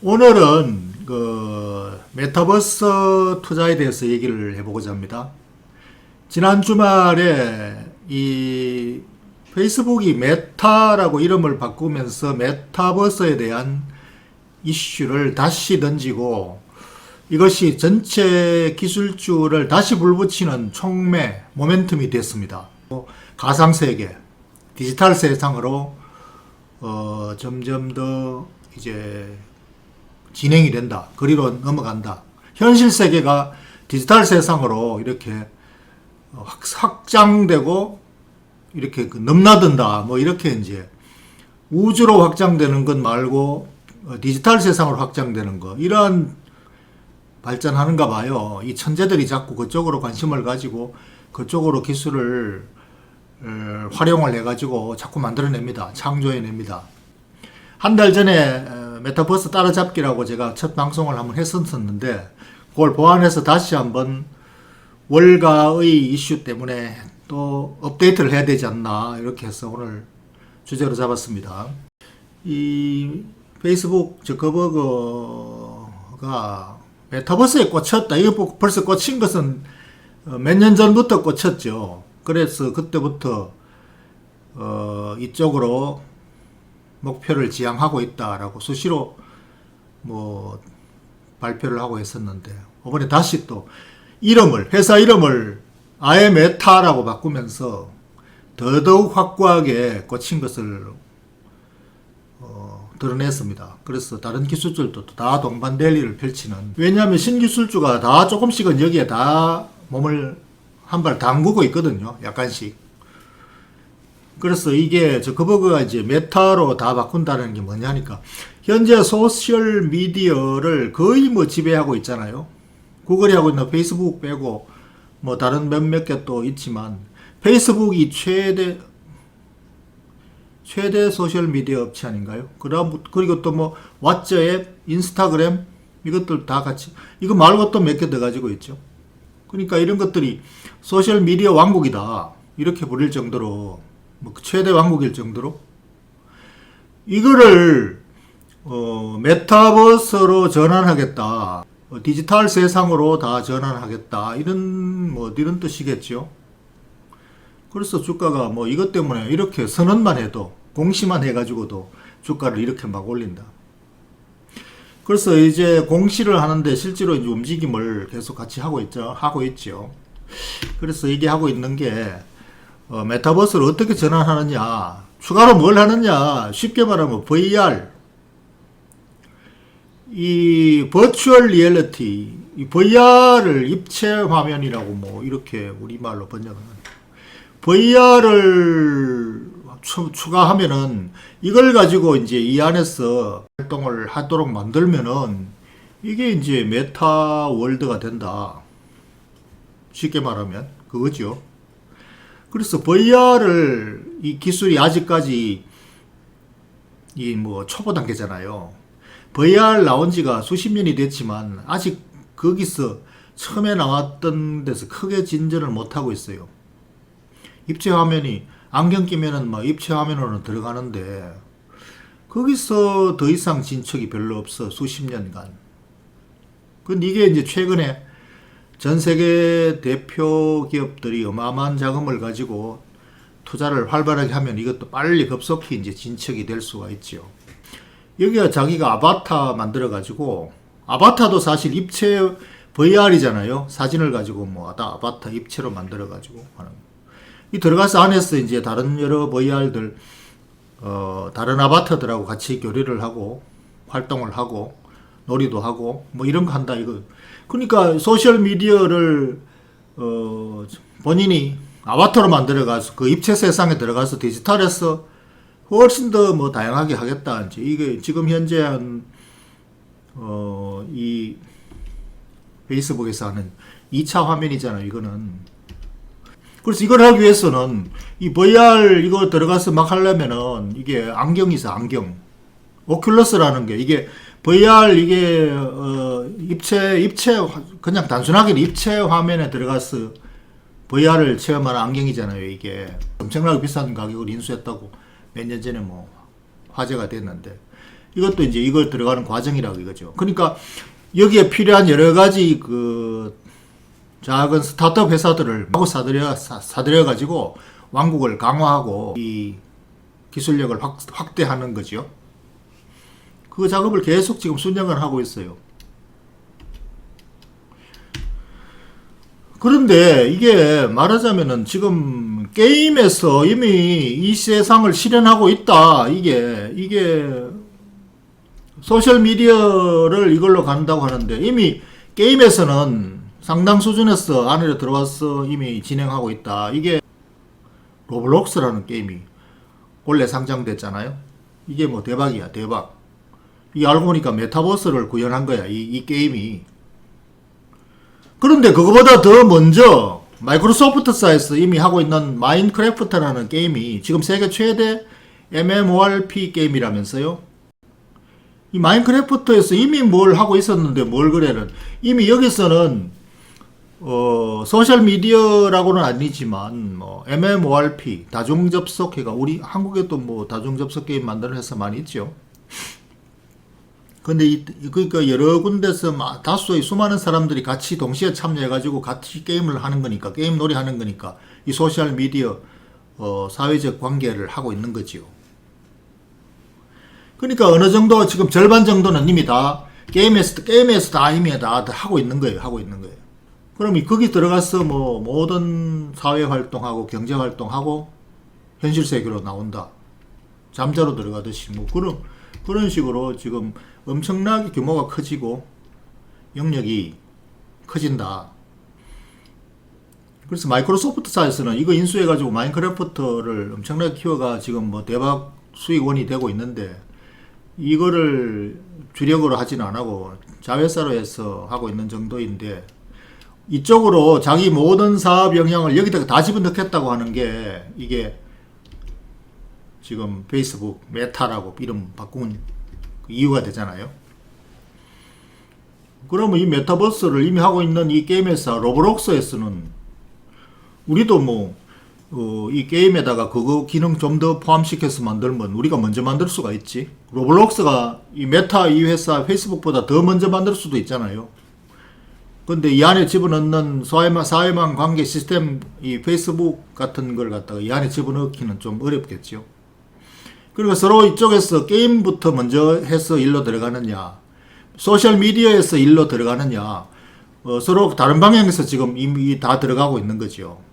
오늘은 메타버스 투자에 대해서 얘기를 해보고자 합니다. 지난 주말에 이 페이스북이 메타라고 이름을 바꾸면서 메타버스에 대한 이슈를 다시 던지고 이것이 전체 기술주를 다시 불붙이는 촉매, 모멘텀이 됐습니다. 가상세계, 디지털 세상으로 점점 더 이제 진행이 된다. 그리로 넘어간다. 현실 세계가 디지털 세상으로 이렇게 확장되고 이렇게 넘나든다. 뭐 이렇게 이제 우주로 확장되는 것 말고 디지털 세상으로 확장되는 것. 이러한 발전하는가 봐요. 이 천재들이 자꾸 그쪽으로 관심을 가지고 그쪽으로 기술을 활용을 해가지고 자꾸 만들어냅니다. 창조해냅니다. 한 달 전에 메타버스 따라잡기라고 제가 첫 방송을 한번 했었는데 그걸 보완해서 다시 한번 월가의 이슈 때문에 또 업데이트를 해야 되지 않나 이렇게 해서 오늘 주제로 잡았습니다. 이 페이스북 저커버그가 메타버스에 꽂혔다. 이거 벌써 꽂힌 것은 몇 년 전부터 꽂혔죠. 그래서 그때부터 이쪽으로 목표를 지향하고 있다라고 수시로 뭐 발표를 하고 했었는데 이번에 다시 또 회사 이름을 아예 메타라고 바꾸면서 더더욱 확고하게 꽂힌 것을 드러냈습니다. 그래서 다른 기술들도 다 동반대리를 펼치는, 왜냐하면 신기술주가 다 조금씩은 여기에 다 몸을 한 발 담그고 있거든요. 약간씩. 그래서 이게 저커버그가 이제 메타로 다 바꾼다는 게 뭐냐니까 현재 소셜 미디어를 거의 뭐 지배하고 있잖아요. 구글이 하고 있는 페이스북 빼고 뭐 다른 몇몇 개 또 있지만 페이스북이 최대 소셜 미디어 업체 아닌가요? 그리고 또 뭐 왓츠앱, 인스타그램 이것들 다 같이, 이거 말고 또 몇 개 더 가지고 있죠. 그러니까 이런 것들이 소셜 미디어 왕국이다 이렇게 부릴 정도로, 뭐 최대 왕국일 정도로 이거를 메타버스로 전환하겠다, 디지털 세상으로 다 전환하겠다, 이런 뜻이겠죠. 그래서 주가가 뭐 이것 때문에 이렇게 선언만 해도, 공시만 해가지고도 주가를 이렇게 막 올린다. 그래서 이제 공시를 하는데 실제로 이제 움직임을 계속 같이 하고 있죠. 그래서 이게 하고 있는 게 메타버스를 어떻게 전환하느냐, 추가로 뭘 하느냐, 쉽게 말하면 VR, 이 버추얼 리얼리티, 이 VR을 입체 화면이라고 뭐 이렇게 우리말로 번역하는, VR을 추가하면은 이걸 가지고 이제 이 안에서 활동을 하도록 만들면은 이게 이제 메타 월드가 된다. 쉽게 말하면 그거죠. 그래서 VR을, 이 기술이 아직까지 이 뭐 초보 단계잖아요. VR 나온 지가 수십 년이 됐지만 아직 거기서 처음에 나왔던 데서 크게 진전을 못 하고 있어요. 입체 화면이, 안경 끼면은 막 입체 화면으로 들어가는데 거기서 더 이상 진척이 별로 없어, 수십 년간. 근데 이게 이제 최근에 전 세계 대표 기업들이 어마어마한 자금을 가지고 투자를 활발하게 하면 이것도 빨리 급속히 이제 진척이 될 수가 있죠. 여기가 자기가 아바타 만들어 가지고, 아바타도 사실 입체 VR이잖아요. 사진을 가지고 뭐 아바타 입체로 만들어 가지고 하는. 이 들어가서 안에서 이제 다른 여러 VR들, 다른 아바타들하고 같이 교류를 하고 활동을 하고 놀이도 하고 뭐 이런 거 한다 이거. 그러니까 소셜 미디어를 본인이 아바타로 만들어 가서 그 입체 세상에 들어가서 디지털에서 훨씬 더 뭐 다양하게 하겠다. 이제 이게 지금 현재 이 페이스북에서 하는 2차 화면이잖아요, 이거는. 그래서 이걸 하기 위해서는 이 VR 이거 들어가서 막 하려면은 이게 안경이죠, 안경. 오큘러스라는 게, 이게 VR, 이게 입체 그냥 단순하게 입체 화면에 들어가서 VR을 체험하는 안경이잖아요. 이게 엄청나게 비싼 가격을 인수했다고 몇 년 전에 뭐 화제가 됐는데, 이것도 이제 이거 들어가는 과정이라고 이거죠. 그러니까 여기에 필요한 여러 가지 그 작은 스타트업 회사들을 마구 사들여 가지고 왕국을 강화하고 이 기술력을 확대하는 거죠. 그 작업을 계속 지금 수년을 하고 있어요. 그런데 이게 말하자면은 지금 게임에서 이미 이 세상을 실현하고 있다. 이게 소셜미디어를 이걸로 간다고 하는데 이미 게임에서는 상당 수준에서 안으로 들어와서 이미 진행하고 있다. 이게 로블록스라는 게임이 원래 상장됐잖아요. 이게 뭐 대박이야, 대박. 이 알고 보니까 메타버스를 구현한 거야, 이 게임이. 그런데 그거보다 더 먼저 마이크로소프트사에서 이미 하고 있는 마인크래프트라는 게임이 지금 세계 최대 MMORP 게임이라면서요. 이 마인크래프트에서 이미 뭘 하고 있었는데 뭘 그래는 이미 여기서는 소셜미디어라고는 아니지만 뭐 MMORP 다중접속회가 우리 한국에도 뭐 다중접속 게임 만드는 회사 많이 있죠. 근데 그러니까 여러 군데서 다수의 수많은 사람들이 같이 동시에 참여해가지고 같이 게임을 하는 거니까 게임 놀이 하는 거니까 이 소셜 미디어 사회적 관계를 하고 있는 거지요. 그러니까 어느 정도 지금 절반 정도는 이미 다 게임에서 다 이미 다 하고 있는 거예요. 그럼 거기 들어가서 뭐 모든 사회 활동하고 경제 활동하고 현실 세계로 나온다. 잠자로 들어가듯이 뭐 그런 식으로 지금 엄청나게 규모가 커지고 영역이 커진다. 그래서 마이크로소프트사에서는 이거 인수해가지고 마인크래프트를 엄청나게 키워가 지금 뭐 대박 수익원이 되고 있는데 이거를 주력으로 하지는 안 하고 자회사로 해서 하고 있는 정도인데 이쪽으로 자기 모든 사업 영향을 여기다가 다 집어넣겠다고 하는 게 이게 지금 페이스북 메타라고 이름 바꾼 이유가 되잖아요. 그러면 이 메타버스를 이미 하고 있는 이 게임 회사 로블록스에서는 우리도 뭐 이 게임에다가 그거 기능 좀 더 포함시켜서 만들면 우리가 먼저 만들 수가 있지. 로블록스가 이 메타 이 회사 페이스북보다 더 먼저 만들 수도 있잖아요. 근데 이 안에 집어넣는 사회망 관계 시스템 이 페이스북 같은 걸 갖다가 이 안에 집어넣기는 좀 어렵겠죠. 그리고 서로 이쪽에서 게임부터 먼저 해서 일로 들어가느냐, 소셜미디어에서 일로 들어가느냐, 서로 다른 방향에서 지금 이미 다 들어가고 있는 거죠.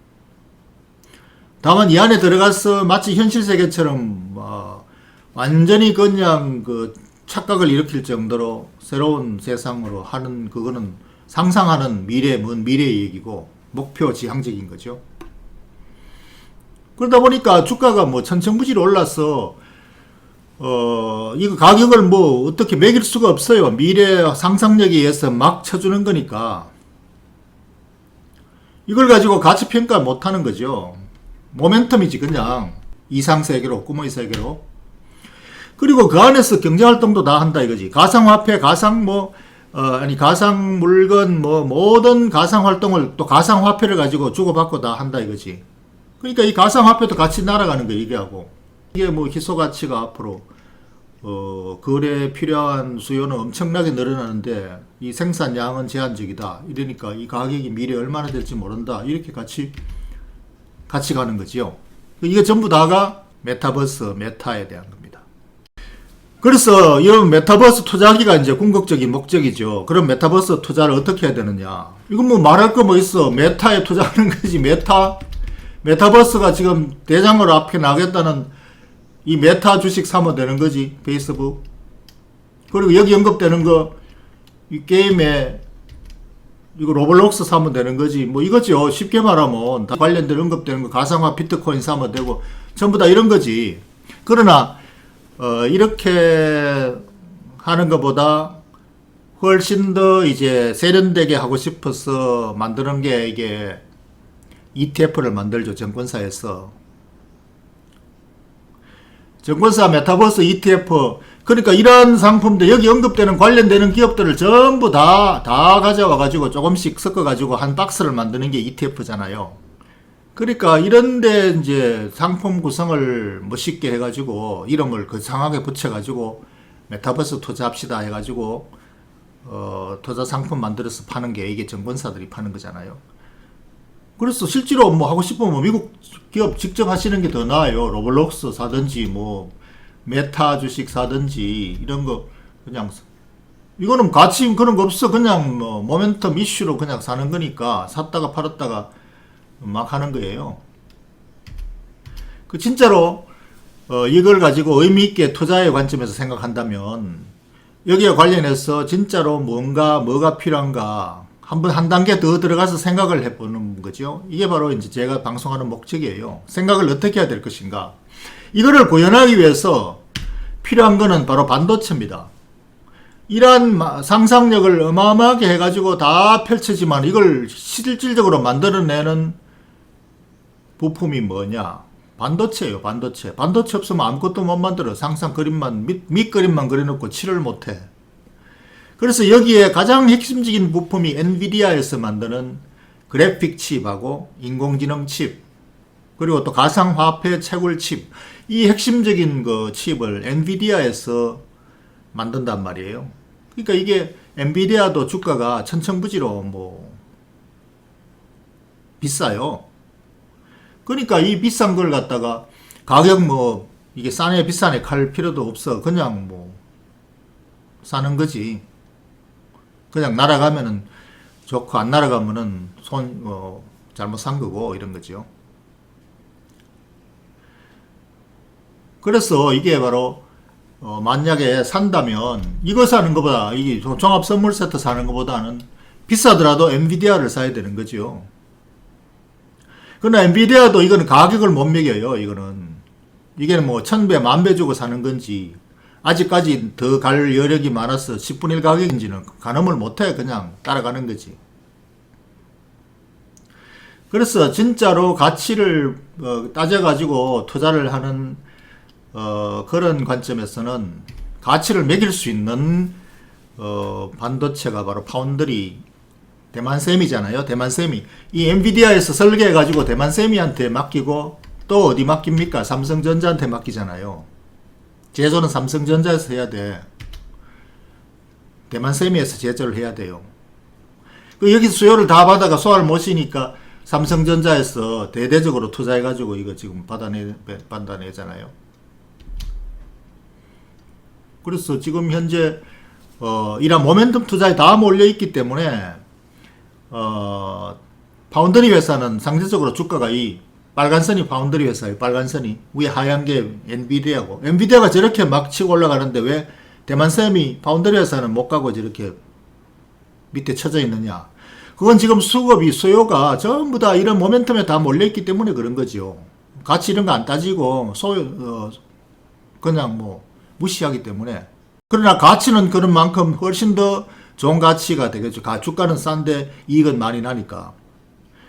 다만 이 안에 들어가서 마치 현실 세계처럼 완전히 그냥 그 착각을 일으킬 정도로 새로운 세상으로 하는 그거는 상상하는 먼 미래의 얘기고 목표 지향적인 거죠. 그러다 보니까 주가가 뭐 천천부지로 올라서 이거 가격을 뭐 어떻게 매길 수가 없어요. 미래 상상력에 의해서 막 쳐주는 거니까 이걸 가지고 가치 평가 못 하는 거죠. 모멘텀이지 그냥 이상세계로 꿈의 세계로. 그리고 그 안에서 경제활동도 다 한다 이거지. 가상화폐 가상 가상 물건 모든 가상활동을 또 가상화폐를 가지고 주고받고 다 한다 이거지. 그러니까 이 가상화폐도 같이 날아가는 거예요. 이게 뭐 희소가치가 앞으로 거래에 필요한 수요는 엄청나게 늘어나는데 이 생산량은 제한적이다. 이러니까 이 가격이 미래에 얼마나 될지 모른다. 이렇게 같이 가는 거지요. 이게 전부 다가 메타버스, 메타에 대한 겁니다. 그래서 이런 메타버스 투자하기가 이제 궁극적인 목적이죠. 그럼 메타버스 투자를 어떻게 해야 되느냐? 이건 뭐 말할 거 뭐 있어. 메타에 투자하는 거지. 메타버스가 지금 대장으로 앞에 나겠다는 이 메타 주식 사면 되는 거지. 페이스북. 그리고 여기 언급되는 거, 이 게임에 이거 로블록스 사면 되는 거지. 뭐 이거죠. 쉽게 말하면 다 관련된 언급되는 거 가상화 비트코인 사면 되고 전부 다 이런 거지. 그러나 이렇게 하는 것보다 훨씬 더 이제 세련되게 하고 싶어서 만드는 게 이게 ETF를 만들죠. 증권사에서. 증권사 메타버스 ETF. 그러니까 이런 상품들 여기 언급되는 관련되는 기업들을 전부 다 가져와 가지고 조금씩 섞어 가지고 한 박스를 만드는 게 ETF잖아요. 그러니까 이런데 이제 상품 구성을 멋있게 해가지고 이름을 거창하게 붙여가지고 메타버스 투자합시다 해가지고 투자 상품 만들어서 파는 게 이게 정권사들이 파는 거잖아요. 그래서 실제로 뭐 하고 싶으면 뭐 미국 기업 직접 하시는 게 더 나아요. 로블록스 사든지 뭐 메타 주식 사든지 이런 거 그냥 이거는 가치 그런 거 없어. 그냥 뭐 모멘텀 이슈로 그냥 사는 거니까 샀다가 팔았다가 막 하는 거예요. 그 진짜로 이걸 가지고 의미 있게 투자의 관점에서 생각한다면 여기에 관련해서 진짜로 뭐가 필요한가 한번 한 단계 더 들어가서 생각을 해보는 거죠. 이게 바로 이제 제가 방송하는 목적이에요. 생각을 어떻게 해야 될 것인가. 이거를 구현하기 위해서 필요한 거는 바로 반도체입니다. 이러한 상상력을 어마어마하게 해가지고 다 펼쳐지만 이걸 실질적으로 만들어내는 부품이 뭐냐? 반도체예요. 반도체. 반도체 없으면 아무것도 못 만들어. 상상 그림만 밑그림만 그려놓고 칠을 못해. 그래서 여기에 가장 핵심적인 부품이 엔비디아에서 만드는 그래픽 칩하고 인공지능 칩 그리고 또 가상화폐 채굴 칩 이 핵심적인 그 칩을 엔비디아에서 만든단 말이에요. 그러니까 이게 엔비디아도 주가가 천천부지로 뭐 비싸요. 그러니까 이 비싼 걸 갖다가 가격 뭐 이게 싸네 비싸네 할 필요도 없어. 그냥 뭐 사는 거지. 그냥 날아가면은 좋고 안 날아가면은 잘못 산 거고 이런 거죠. 그래서 이게 바로 만약에 산다면 이거 사는 것보다 이 종합 선물 세트 사는 것보다는 비싸더라도 엔비디아를 사야 되는 거죠. 그러나 엔비디아도 이거는 가격을 못 매겨요. 이게 뭐 1000배, 10,000배 주고 사는 건지 아직까지 더 갈 여력이 많아서 10분의 1 가격인지는 가늠을 못해. 그냥 따라가는 거지. 그래서 진짜로 가치를 따져가지고 투자를 하는 그런 관점에서는 가치를 매길 수 있는 반도체가 바로 파운드리 대만세미잖아요. 대만세미. 이 엔비디아에서 설계해가지고 대만세미한테 맡기고 또 어디 맡깁니까? 삼성전자한테 맡기잖아요. 제조는 삼성전자에서 해야 돼. 대만세미에서 제조를 해야 돼요. 여기서 수요를 다 받아가 소화를 못 시니까 삼성전자에서 대대적으로 투자해가지고 이거 지금 받아내잖아요. 그래서 지금 현재 이런 모멘텀 투자에 다 몰려있기 때문에 파운드리 회사는 상대적으로 주가가 이 빨간선이 파운드리 회사예요. 빨간선이 위에 하얀 게 엔비디아고 엔비디아가 저렇게 막 치고 올라가는데 왜 대만셈이 파운드리 회사는 못 가고 저렇게 밑에 쳐져 있느냐. 그건 지금 수요가 전부 다 이런 모멘텀에 다 몰려있기 때문에 그런 거죠. 가치 이런 거 안 따지고 그냥 뭐 무시하기 때문에. 그러나 가치는 그런 만큼 훨씬 더 좋은 가치가 되겠죠. 주가는 싼데 이익은 많이 나니까.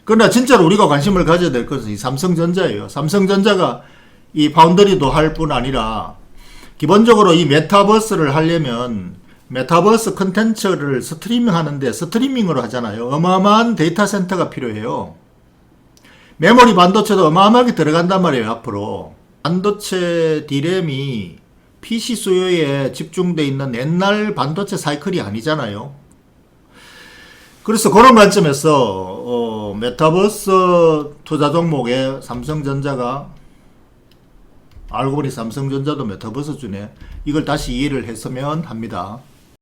그러나 진짜로 우리가 관심을 가져야 될 것은 이 삼성전자예요. 삼성전자가 이 파운드리도 할 뿐 아니라 기본적으로 이 메타버스를 하려면 메타버스 컨텐츠를 스트리밍 하는데 스트리밍으로 하잖아요. 어마어마한 데이터 센터가 필요해요. 메모리 반도체도 어마어마하게 들어간단 말이에요. 앞으로. 반도체 D램이 PC 수요에 집중되어 있는 옛날 반도체 사이클이 아니잖아요. 그래서 그런 관점에서 메타버스 투자 종목에 삼성전자가 알고 보니 삼성전자도 메타버스 중에 이걸 다시 이해를 했으면 합니다.